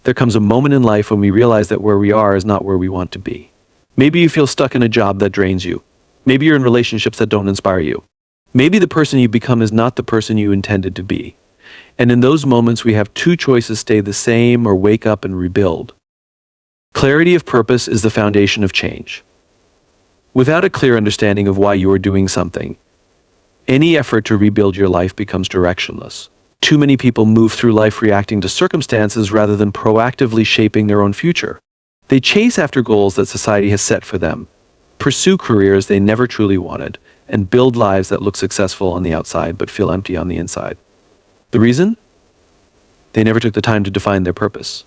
There comes a moment in life when we realize that where we are is not where we want to be. Maybe you feel stuck in a job that drains you. Maybe you're in relationships that don't inspire you. Maybe the person you become is not the person you intended to be. And in those moments, we have two choices: stay the same or wake up and rebuild. Clarity of purpose is the foundation of change. Without a clear understanding of why you are doing something, any effort to rebuild your life becomes directionless. Too many people move through life reacting to circumstances rather than proactively shaping their own future. They chase after goals that society has set for them, pursue careers they never truly wanted, and build lives that look successful on the outside but feel empty on the inside. The reason? They never took the time to define their purpose.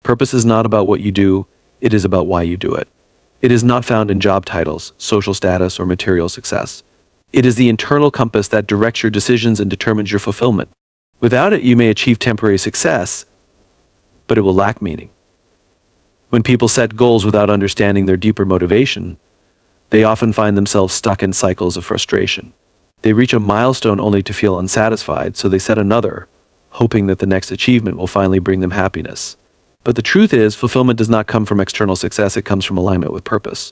Purpose is not about what you do, it is about why you do it. It is not found in job titles, social status, or material success. It is the internal compass that directs your decisions and determines your fulfillment. Without it, you may achieve temporary success, but it will lack meaning. When people set goals without understanding their deeper motivation, they often find themselves stuck in cycles of frustration. They reach a milestone only to feel unsatisfied, so they set another, hoping that the next achievement will finally bring them happiness. But the truth is, fulfillment does not come from external success, it comes from alignment with purpose.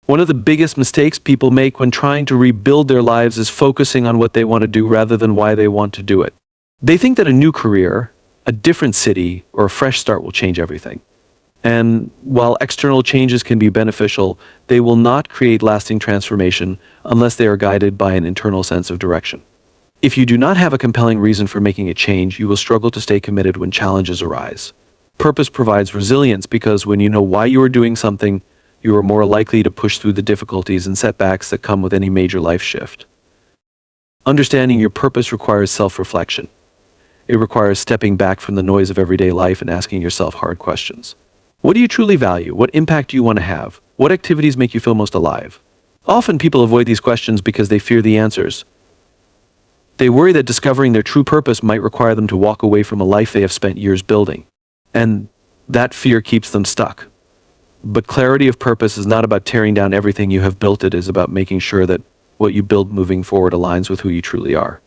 One of the biggest mistakes people make when trying to rebuild their lives is focusing on what they want to do rather than why they want to do it. They think that a new career, a different city, or a fresh start will change everything. And while external changes can be beneficial, they will not create lasting transformation unless they are guided by an internal sense of direction. If you do not have a compelling reason for making a change, you will struggle to stay committed when challenges arise. Purpose provides resilience because when you know why you are doing something, you are more likely to push through the difficulties and setbacks that come with any major life shift. Understanding your purpose requires self-reflection. It requires stepping back from the noise of everyday life and asking yourself hard questions. What do you truly value? What impact do you want to have? What activities make you feel most alive? Often people avoid these questions because they fear the answers. They worry that discovering their true purpose might require them to walk away from a life they have spent years building. And that fear keeps them stuck. But clarity of purpose is not about tearing down everything you have built. It is about making sure that what you build moving forward aligns with who you truly are.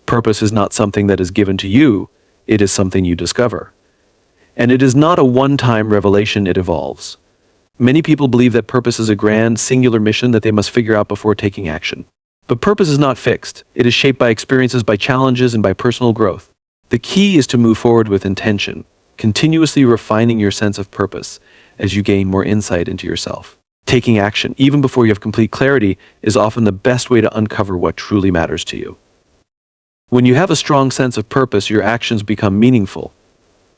Purpose is not something that is given to you, it is something you discover. And it is not a one-time revelation, it evolves. Many people believe that purpose is a grand, singular mission that they must figure out before taking action. But purpose is not fixed. It is shaped by experiences, by challenges, and by personal growth. The key is to move forward with intention, continuously refining your sense of purpose as you gain more insight into yourself. Taking action, even before you have complete clarity, is often the best way to uncover what truly matters to you. When you have a strong sense of purpose, your actions become meaningful.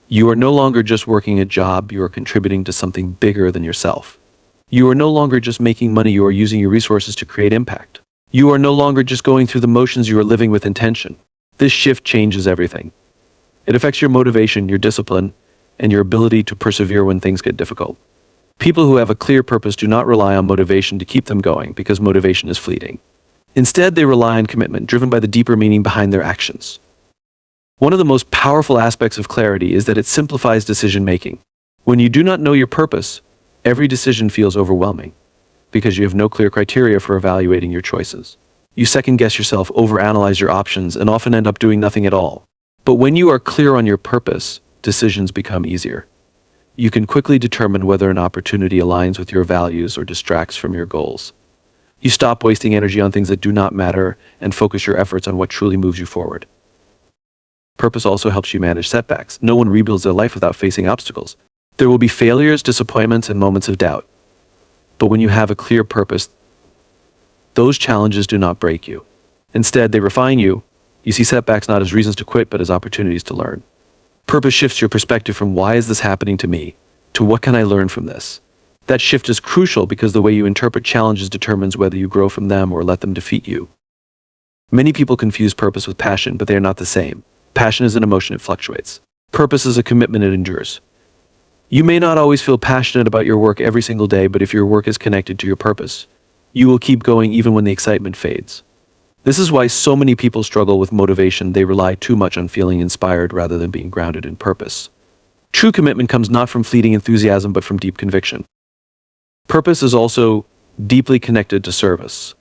You are no longer just working a job, you are contributing to something bigger than yourself. You are no longer just making money, you are using your resources to create impact. You are no longer just going through the motions, you are living with intention. This shift changes everything. It affects your motivation, your discipline, and your ability to persevere when things get difficult. People who have a clear purpose do not rely on motivation to keep them going because motivation is fleeting. Instead, they rely on commitment, driven by the deeper meaning behind their actions. One of the most powerful aspects of clarity is that it simplifies decision-making. When you do not know your purpose, every decision feels overwhelming because you have no clear criteria for evaluating your choices. You second-guess yourself, overanalyze your options, and often end up doing nothing at all. But when you are clear on your purpose, decisions become easier. You can quickly determine whether an opportunity aligns with your values or distracts from your goals. You stop wasting energy on things that do not matter and focus your efforts on what truly moves you forward. Purpose also helps you manage setbacks. No one rebuilds their life without facing obstacles. There will be failures, disappointments, and moments of doubt. But when you have a clear purpose, those challenges do not break you. Instead, they refine you. You see setbacks not as reasons to quit, but as opportunities to learn. Purpose shifts your perspective from "why is this happening to me?" to "what can I learn from this?" That shift is crucial because the way you interpret challenges determines whether you grow from them or let them defeat you. Many people confuse purpose with passion, but they are not the same. Passion is an emotion, it fluctuates. Purpose is a commitment, it endures. You may not always feel passionate about your work every single day, but if your work is connected to your purpose, you will keep going even when the excitement fades. This is why so many people struggle with motivation. They rely too much on feeling inspired rather than being grounded in purpose. True commitment comes not from fleeting enthusiasm, but from deep conviction. Purpose is also deeply connected to service.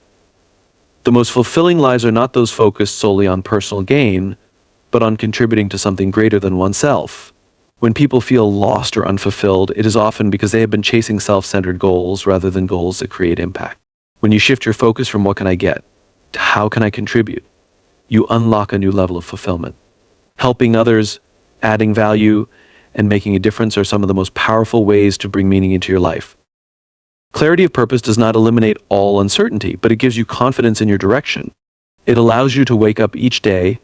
The most fulfilling lives are not those focused solely on personal gain, but on contributing to something greater than oneself. When people feel lost or unfulfilled, it is often because they have been chasing self-centered goals rather than goals that create impact. When you shift your focus from what can I get to how can I contribute, you unlock a new level of fulfillment. Helping others, adding value, and making a difference are some of the most powerful ways to bring meaning into your life. Clarity of purpose does not eliminate all uncertainty, but it gives you confidence in your direction. It allows you to wake up each day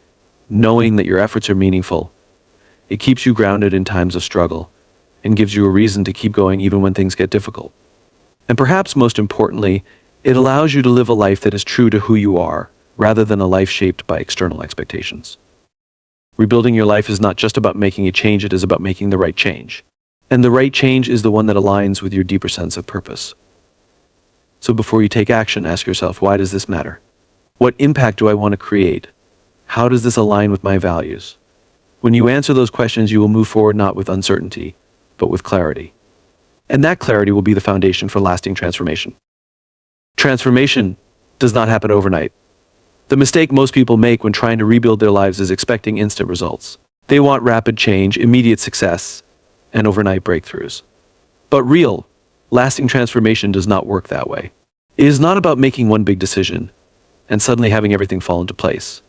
knowing that your efforts are meaningful. It keeps you grounded in times of struggle and gives you a reason to keep going even when things get difficult. And perhaps most importantly, it allows you to live a life that is true to who you are, rather than a life shaped by external expectations. Rebuilding your life is not just about making a change, it is about making the right change. And the right change is the one that aligns with your deeper sense of purpose. So before you take action, ask yourself, why does this matter? What impact do I want to create? How does this align with my values? When you answer those questions, you will move forward not with uncertainty, but with clarity. And that clarity will be the foundation for lasting transformation. Transformation does not happen overnight. The mistake most people make when trying to rebuild their lives is expecting instant results. They want rapid change, immediate success, and overnight breakthroughs. But real, lasting transformation does not work that way. It is not about making one big decision and suddenly having everything fall into place.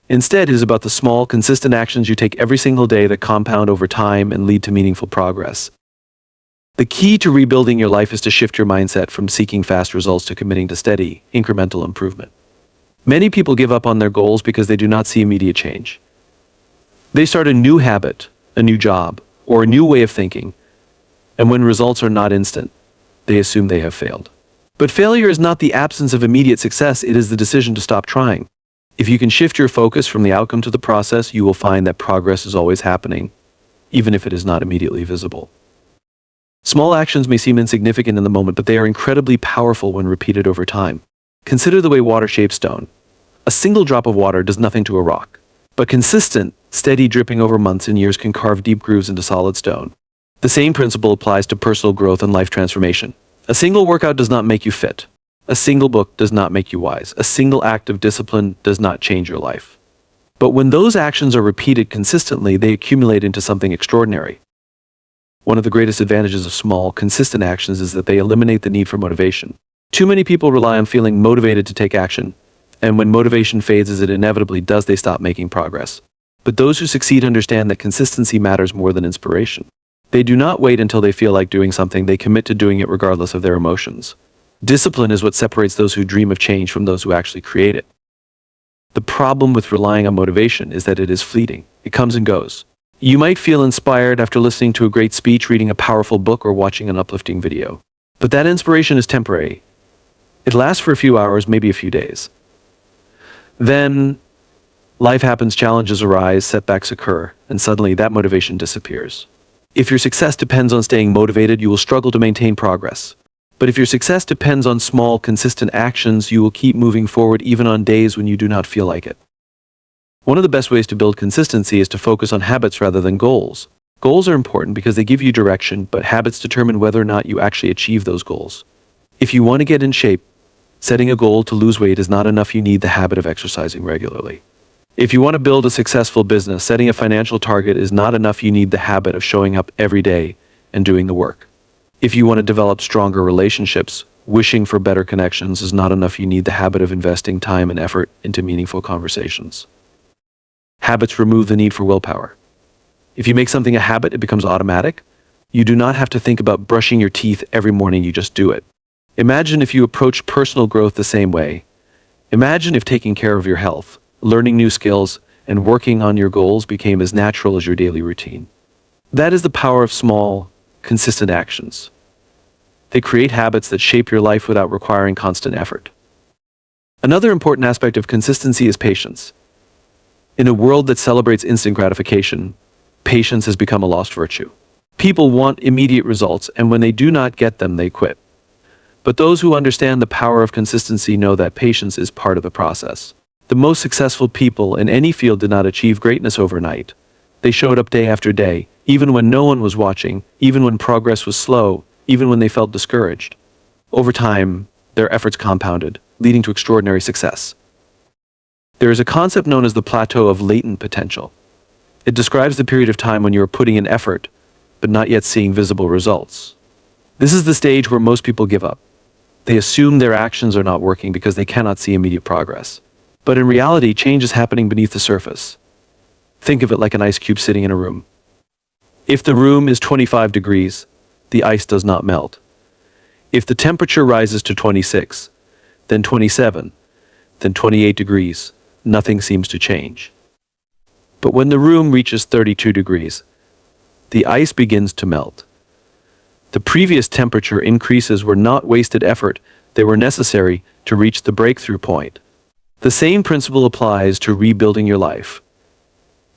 Instead, it is about the small, consistent actions you take every single day that compound over time and lead to meaningful progress. The key to rebuilding your life is to shift your mindset from seeking fast results to committing to steady, incremental improvement. Many people give up on their goals because they do not see immediate change. They start a new habit, a new job, or a new way of thinking, and when results are not instant, they assume they have failed. But failure is not the absence of immediate success, it is the decision to stop trying. If you can shift your focus from the outcome to the process, you will find that progress is always happening, even if it is not immediately visible. Small actions may seem insignificant in the moment, but they are incredibly powerful when repeated over time. Consider the way water shapes stone. A single drop of water does nothing to a rock, but consistent, steady dripping over months and years can carve deep grooves into solid stone. The same principle applies to personal growth and life transformation. A single workout does not make you fit. A single book does not make you wise. A single act of discipline does not change your life. But when those actions are repeated consistently, they accumulate into something extraordinary. One of the greatest advantages of small, consistent actions is that they eliminate the need for motivation. Too many people rely on feeling motivated to take action, and when motivation fades as it inevitably does, they stop making progress. But those who succeed understand that consistency matters more than inspiration. They do not wait until they feel like doing something, they commit to doing it regardless of their emotions. Discipline is what separates those who dream of change from those who actually create it. The problem with relying on motivation is that it is fleeting. It comes and goes. You might feel inspired after listening to a great speech, reading a powerful book, or watching an uplifting video. But that inspiration is temporary. It lasts for a few hours, maybe a few days. Then, life happens, challenges arise, setbacks occur, and suddenly that motivation disappears. If your success depends on staying motivated, you will struggle to maintain progress. But if your success depends on small, consistent actions, you will keep moving forward even on days when you do not feel like it. One of the best ways to build consistency is to focus on habits rather than goals. Goals are important because they give you direction, but habits determine whether or not you actually achieve those goals. If you want to get in shape, setting a goal to lose weight is not enough. You need the habit of exercising regularly. If you want to build a successful business, setting a financial target is not enough. You need the habit of showing up every day and doing the work. If you want to develop stronger relationships, wishing for better connections is not enough. You need the habit of investing time and effort into meaningful conversations. Habits remove the need for willpower. If you make something a habit, it becomes automatic. You do not have to think about brushing your teeth every morning, you just do it. Imagine if you approach personal growth the same way. Imagine if taking care of your health, learning new skills, and working on your goals became as natural as your daily routine. That is the power of small, consistent actions. They create habits that shape your life without requiring constant effort. Another important aspect of consistency is patience. In a world that celebrates instant gratification, patience has become a lost virtue. People want immediate results, and when they do not get them, they quit. But those who understand the power of consistency know that patience is part of the process. The most successful people in any field did not achieve greatness overnight. They showed up day after day, even when no one was watching, even when progress was slow, even when they felt discouraged. Over time, their efforts compounded, leading to extraordinary success. There is a concept known as the plateau of latent potential. It describes the period of time when you are putting in effort, but not yet seeing visible results. This is the stage where most people give up. They assume their actions are not working because they cannot see immediate progress. But in reality, change is happening beneath the surface. Think of it like an ice cube sitting in a room. If the room is 25 degrees, the ice does not melt. If the temperature rises to 26, then 27, then 28 degrees, nothing seems to change. But when the room reaches 32 degrees, the ice begins to melt. The previous temperature increases were not wasted effort, they were necessary to reach the breakthrough point. The same principle applies to rebuilding your life.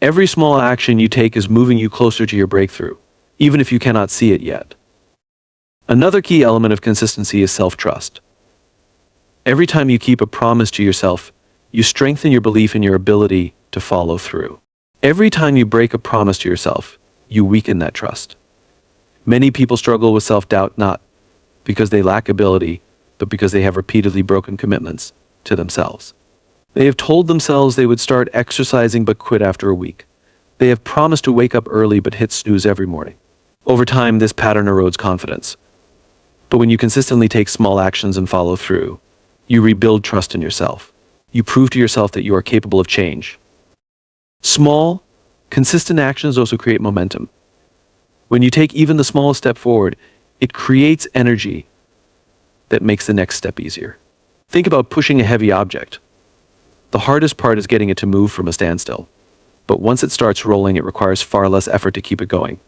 Every small action you take is moving you closer to your breakthrough, even if you cannot see it yet. Another key element of consistency is self-trust. Every time you keep a promise to yourself, you strengthen your belief in your ability to follow through. Every time you break a promise to yourself, you weaken that trust. Many people struggle with self-doubt not because they lack ability, but because they have repeatedly broken commitments to themselves. They have told themselves they would start exercising but quit after a week. They have promised to wake up early but hit snooze every morning. Over time, this pattern erodes confidence. But when you consistently take small actions and follow through, you rebuild trust in yourself. You prove to yourself that you are capable of change. Small, consistent actions also create momentum. When you take even the smallest step forward, it creates energy that makes the next step easier. Think about pushing a heavy object. The hardest part is getting it to move from a standstill. But once it starts rolling, it requires far less effort to keep it going.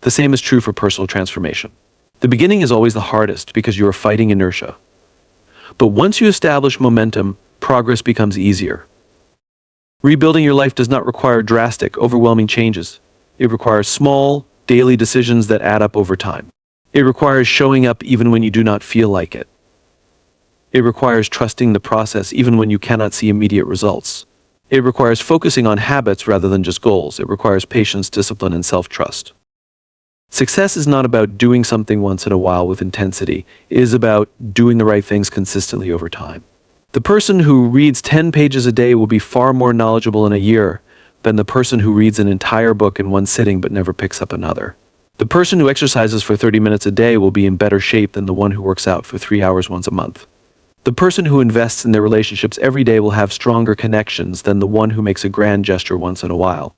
The same is true for personal transformation. The beginning is always the hardest because you are fighting inertia. But once you establish momentum, progress becomes easier. Rebuilding your life does not require drastic, overwhelming changes. It requires small, daily decisions that add up over time. It requires showing up even when you do not feel like it. It requires trusting the process even when you cannot see immediate results. It requires focusing on habits rather than just goals. It requires patience, discipline, and self-trust. Success is not about doing something once in a while with intensity. It is about doing the right things consistently over time. The person who reads 10 pages a day will be far more knowledgeable in a year than the person who reads an entire book in one sitting but never picks up another. The person who exercises for 30 minutes a day will be in better shape than the one who works out for 3 hours once a month. The person who invests in their relationships every day will have stronger connections than the one who makes a grand gesture once in a while.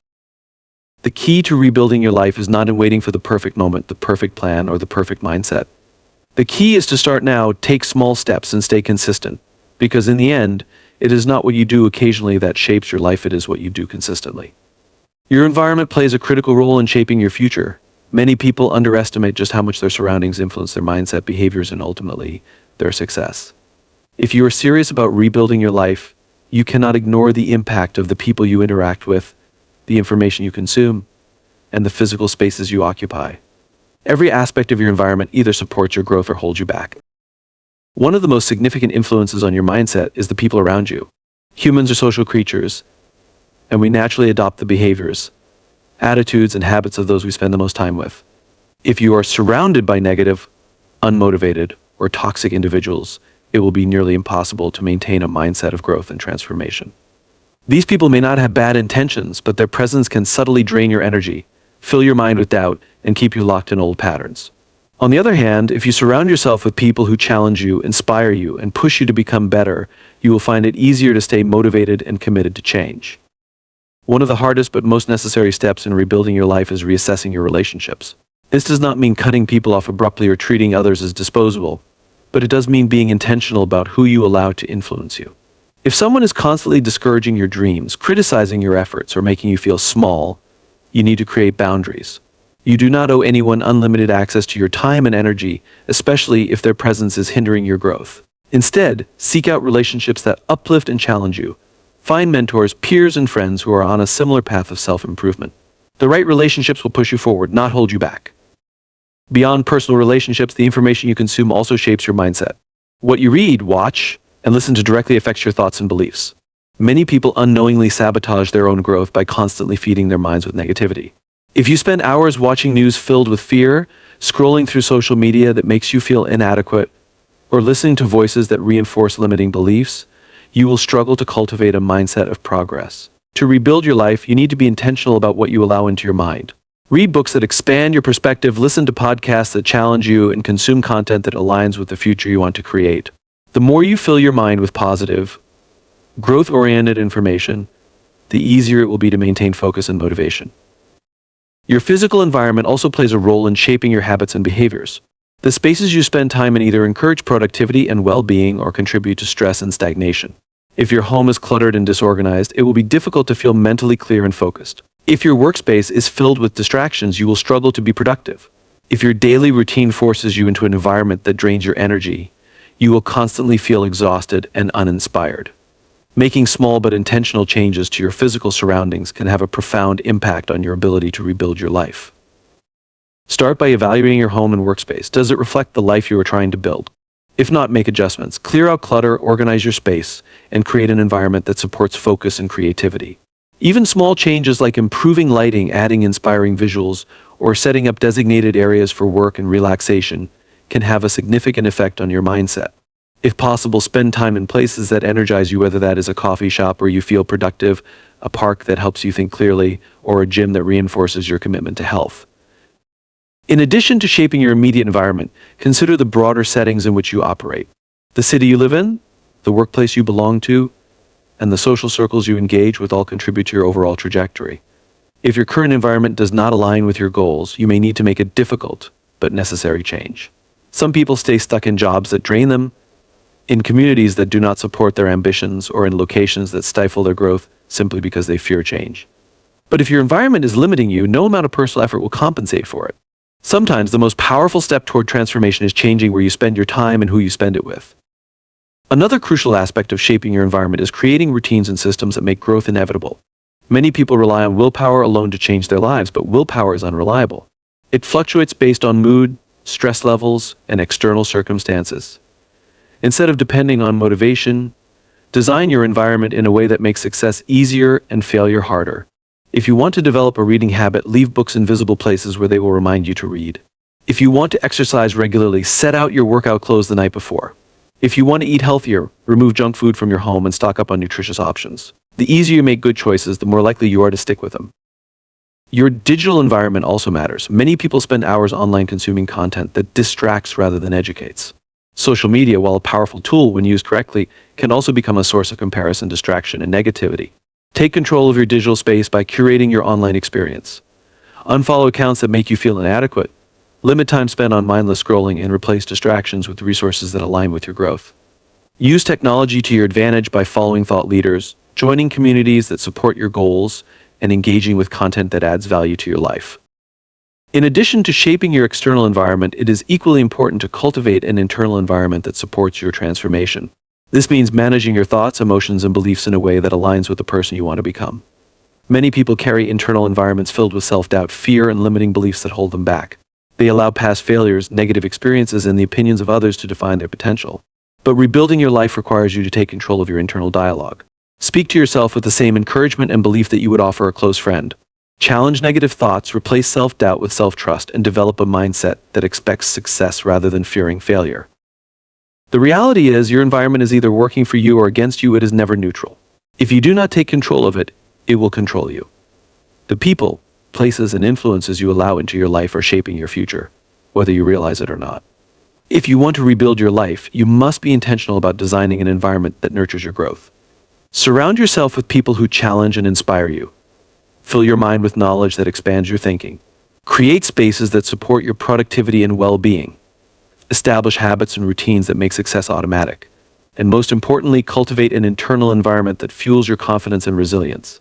The key to rebuilding your life is not in waiting for the perfect moment, the perfect plan, or the perfect mindset. The key is to start now, take small steps, and stay consistent. Because in the end, it is not what you do occasionally that shapes your life, it is what you do consistently. Your environment plays a critical role in shaping your future. Many people underestimate just how much their surroundings influence their mindset, behaviors, and ultimately, their success. If you are serious about rebuilding your life, you cannot ignore the impact of the people you interact with, the information you consume, and the physical spaces you occupy. Every aspect of your environment either supports your growth or holds you back. One of the most significant influences on your mindset is the people around you. Humans are social creatures, and we naturally adopt the behaviors, attitudes, and habits of those we spend the most time with. If you are surrounded by negative, unmotivated, or toxic individuals, it will be nearly impossible to maintain a mindset of growth and transformation. These people may not have bad intentions, but their presence can subtly drain your energy, fill your mind with doubt, and keep you locked in old patterns. On the other hand, if you surround yourself with people who challenge you, inspire you, and push you to become better, you will find it easier to stay motivated and committed to change. One of the hardest but most necessary steps in rebuilding your life is reassessing your relationships. This does not mean cutting people off abruptly or treating others as disposable, but it does mean being intentional about who you allow to influence you. If someone is constantly discouraging your dreams, criticizing your efforts, or making you feel small, you need to create boundaries. You do not owe anyone unlimited access to your time and energy, especially if their presence is hindering your growth. Instead, seek out relationships that uplift and challenge you. Find mentors, peers, and friends who are on a similar path of self-improvement. The right relationships will push you forward, not hold you back. Beyond personal relationships, the information you consume also shapes your mindset. What you read, watch, and listen to directly affects your thoughts and beliefs. Many people unknowingly sabotage their own growth by constantly feeding their minds with negativity. If you spend hours watching news filled with fear, scrolling through social media that makes you feel inadequate, or listening to voices that reinforce limiting beliefs, you will struggle to cultivate a mindset of progress. To rebuild your life, you need to be intentional about what you allow into your mind. Read books that expand your perspective, listen to podcasts that challenge you, and consume content that aligns with the future you want to create. The more you fill your mind with positive, growth-oriented information, the easier it will be to maintain focus and motivation. Your physical environment also plays a role in shaping your habits and behaviors. The spaces you spend time in either encourage productivity and well-being or contribute to stress and stagnation. If your home is cluttered and disorganized, it will be difficult to feel mentally clear and focused. If your workspace is filled with distractions, you will struggle to be productive. If your daily routine forces you into an environment that drains your energy, you will constantly feel exhausted and uninspired. Making small but intentional changes to your physical surroundings can have a profound impact on your ability to rebuild your life. Start by evaluating your home and workspace. Does it reflect the life you are trying to build? If not, make adjustments. Clear out clutter, organize your space, and create an environment that supports focus and creativity. Even small changes like improving lighting, adding inspiring visuals, or setting up designated areas for work and relaxation can have a significant effect on your mindset. If possible, spend time in places that energize you, whether that is a coffee shop where you feel productive, a park that helps you think clearly, or a gym that reinforces your commitment to health. In addition to shaping your immediate environment, consider the broader settings in which you operate. The city you live in, the workplace you belong to, and the social circles you engage with all contribute to your overall trajectory. If your current environment does not align with your goals, you may need to make a difficult but necessary change. Some people stay stuck in jobs that drain them, in communities that do not support their ambitions, or in locations that stifle their growth simply because they fear change. But if your environment is limiting you, no amount of personal effort will compensate for it. Sometimes the most powerful step toward transformation is changing where you spend your time and who you spend it with. Another crucial aspect of shaping your environment is creating routines and systems that make growth inevitable. Many people rely on willpower alone to change their lives, but willpower is unreliable. It fluctuates based on mood, stress levels, and external circumstances. Instead of depending on motivation, design your environment in a way that makes success easier and failure harder. If you want to develop a reading habit, leave books in visible places where they will remind you to read. If you want to exercise regularly, set out your workout clothes the night before. If you want to eat healthier, remove junk food from your home and stock up on nutritious options. The easier you make good choices, the more likely you are to stick with them. Your digital environment also matters. Many people spend hours online consuming content that distracts rather than educates. Social media, while a powerful tool when used correctly, can also become a source of comparison, distraction, and negativity. Take control of your digital space by curating your online experience. Unfollow accounts that make you feel inadequate. Limit time spent on mindless scrolling and replace distractions with resources that align with your growth. Use technology to your advantage by following thought leaders, joining communities that support your goals, and engaging with content that adds value to your life. In addition to shaping your external environment, it is equally important to cultivate an internal environment that supports your transformation. This means managing your thoughts, emotions, and beliefs in a way that aligns with the person you want to become. Many people carry internal environments filled with self-doubt, fear, and limiting beliefs that hold them back. They allow past failures, negative experiences, and the opinions of others to define their potential. But rebuilding your life requires you to take control of your internal dialogue. Speak to yourself with the same encouragement and belief that you would offer a close friend. Challenge negative thoughts, replace self-doubt with self-trust, and develop a mindset that expects success rather than fearing failure. The reality is, your environment is either working for you or against you. It is never neutral. If you do not take control of it, it will control you. The people, places, and influences you allow into your life are shaping your future, whether you realize it or not. If you want to rebuild your life, you must be intentional about designing an environment that nurtures your growth. Surround yourself with people who challenge and inspire you. Fill your mind with knowledge that expands your thinking. Create spaces that support your productivity and well-being. Establish habits and routines that make success automatic. And most importantly, cultivate an internal environment that fuels your confidence and resilience.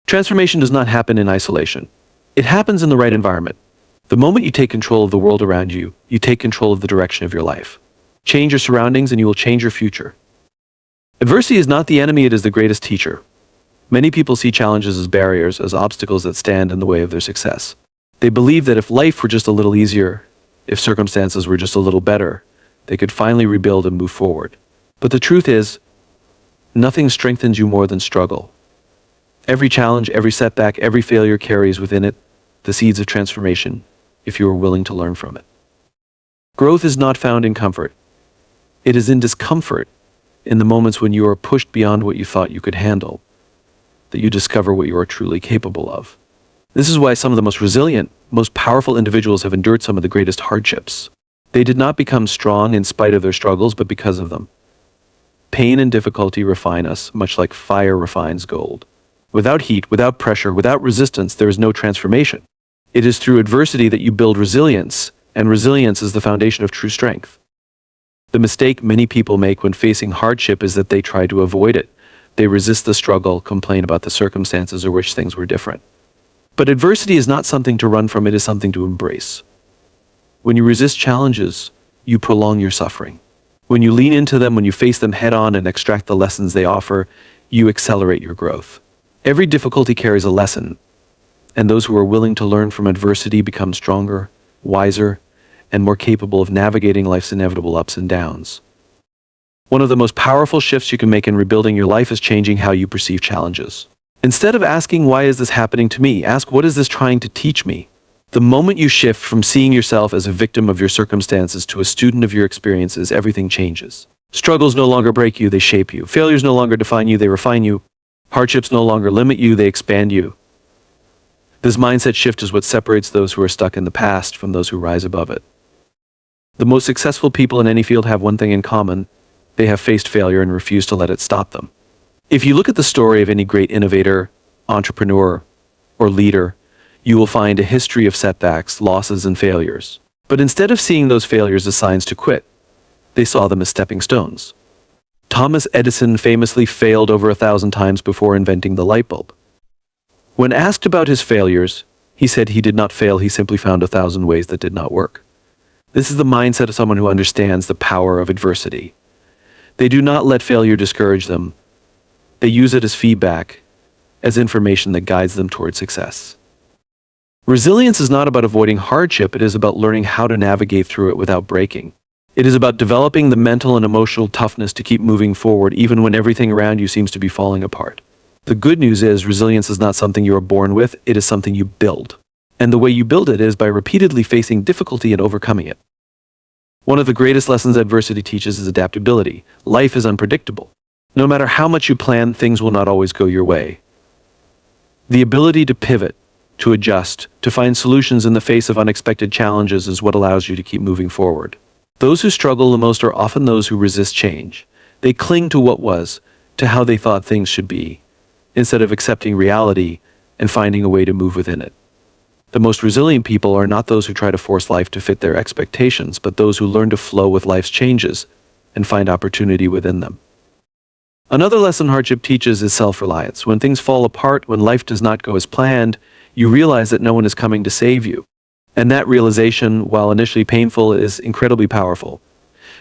Transformation does not happen in isolation. It happens in the right environment. The moment you take control of the world around you, you take control of the direction of your life. Change your surroundings and you will change your future. Adversity is not the enemy, it is the greatest teacher. Many people see challenges as barriers, as obstacles that stand in the way of their success. They believe that if life were just a little easier, if circumstances were just a little better, they could finally rebuild and move forward. But the truth is, nothing strengthens you more than struggle. Every challenge, every setback, every failure carries within it the seeds of transformation, if you are willing to learn from it. Growth is not found in comfort. It is in discomfort, in the moments when you are pushed beyond what you thought you could handle. that you discover what you are truly capable of. This is why some of the most resilient, most powerful individuals have endured some of the greatest hardships. They did not become strong in spite of their struggles, but because of them. Pain and difficulty refine us, much like fire refines gold. Without heat, without pressure, without resistance, there is no transformation. It is through adversity that you build resilience, and resilience is the foundation of true strength. The mistake many people make when facing hardship is that they try to avoid it. They resist the struggle, complain about the circumstances, or wish things were different. But adversity is not something to run from, it is something to embrace. When you resist challenges, you prolong your suffering. When you lean into them, when you face them head on and extract the lessons they offer, you accelerate your growth. Every difficulty carries a lesson, and those who are willing to learn from adversity become stronger, wiser, and more capable of navigating life's inevitable ups and downs. One of the most powerful shifts you can make in rebuilding your life is changing how you perceive challenges. Instead of asking, "Why is this happening to me?" ask, "What is this trying to teach me?" The moment you shift from seeing yourself as a victim of your circumstances to a student of your experiences, everything changes. Struggles no longer break you, they shape you. Failures no longer define you, they refine you. Hardships no longer limit you, they expand you. This mindset shift is what separates those who are stuck in the past from those who rise above it. The most successful people in any field have one thing in common: they have faced failure and refused to let it stop them. If you look at the story of any great innovator, entrepreneur, or leader, you will find a history of setbacks, losses, and failures. But instead of seeing those failures as signs to quit, they saw them as stepping stones. Thomas Edison famously failed over 1,000 times before inventing the light bulb. When asked about his failures, he said he did not fail, he simply found 1,000 ways that did not work. This is the mindset of someone who understands the power of adversity. They do not let failure discourage them. They use it as feedback, as information that guides them toward success. Resilience is not about avoiding hardship, it is about learning how to navigate through it without breaking. It is about developing the mental and emotional toughness to keep moving forward even when everything around you seems to be falling apart. The good news is resilience is not something you are born with, it is something you build. And the way you build it is by repeatedly facing difficulty and overcoming it. One of the greatest lessons adversity teaches is adaptability. Life is unpredictable. No matter how much you plan, things will not always go your way. The ability to pivot, to adjust, to find solutions in the face of unexpected challenges is what allows you to keep moving forward. Those who struggle the most are often those who resist change. They cling to what was, to how they thought things should be, instead of accepting reality and finding a way to move within it. The most resilient people are not those who try to force life to fit their expectations, but those who learn to flow with life's changes and find opportunity within them. Another lesson hardship teaches is self-reliance. When things fall apart, when life does not go as planned, you realize that no one is coming to save you. And that realization, while initially painful, is incredibly powerful.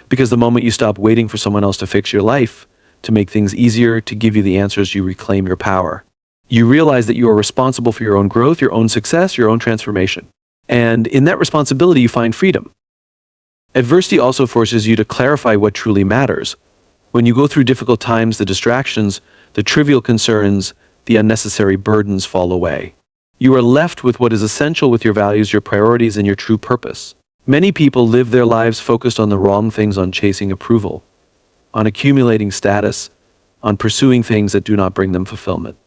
Because the moment you stop waiting for someone else to fix your life, to make things easier, to give you the answers, you reclaim your power. You realize that you are responsible for your own growth, your own success, your own transformation. And in that responsibility, you find freedom. Adversity also forces you to clarify what truly matters. When you go through difficult times, the distractions, the trivial concerns, the unnecessary burdens fall away. You are left with what is essential, with your values, your priorities, and your true purpose. Many people live their lives focused on the wrong things, on chasing approval, on accumulating status, on pursuing things that do not bring them fulfillment.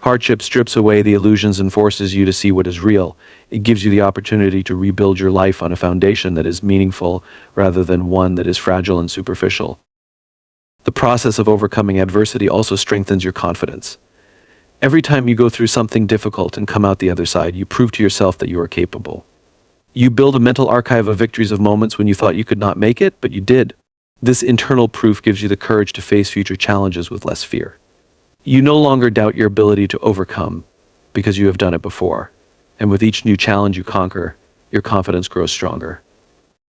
Hardship strips away the illusions and forces you to see what is real. It gives you the opportunity to rebuild your life on a foundation that is meaningful rather than one that is fragile and superficial. The process of overcoming adversity also strengthens your confidence. Every time you go through something difficult and come out the other side, you prove to yourself that you are capable. You build a mental archive of victories, of moments when you thought you could not make it, but you did. This internal proof gives you the courage to face future challenges with less fear. You no longer doubt your ability to overcome because you have done it before. And with each new challenge you conquer, your confidence grows stronger.